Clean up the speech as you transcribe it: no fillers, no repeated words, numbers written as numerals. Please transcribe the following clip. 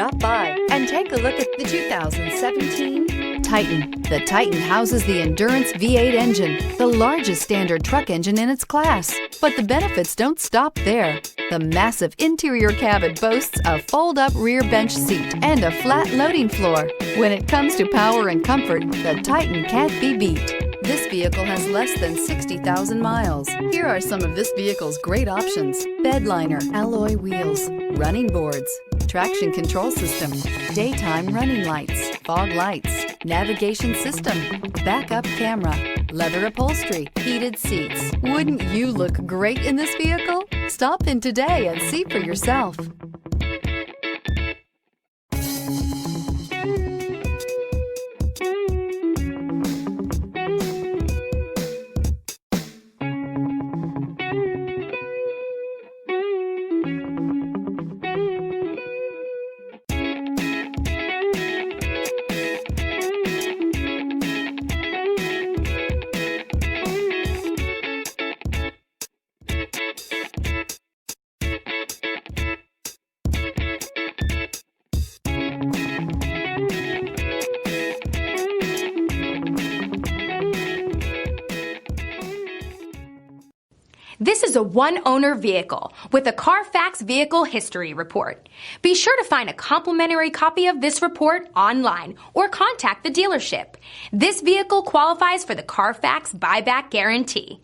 Stop by and take a look at the 2017 Titan. The Titan houses the Endurance V8 engine, the largest standard truck engine in its class. But the benefits don't stop there. The massive interior cabin boasts a fold-up rear bench seat and a flat loading floor. When it comes to power and comfort, the Titan can't be beat. This vehicle has less than 60,000 miles. Here are some of this vehicle's great options: bed liner, alloy wheels, running boards, traction control system, daytime running lights, fog lights, navigation system, backup camera, leather upholstery, heated seats. Wouldn't you look great in this vehicle? Stop in today and see for yourself. This is a one-owner vehicle with a Carfax Vehicle History Report. Be sure to find a complimentary copy of this report online or contact the dealership. This vehicle qualifies for the Carfax Buyback Guarantee.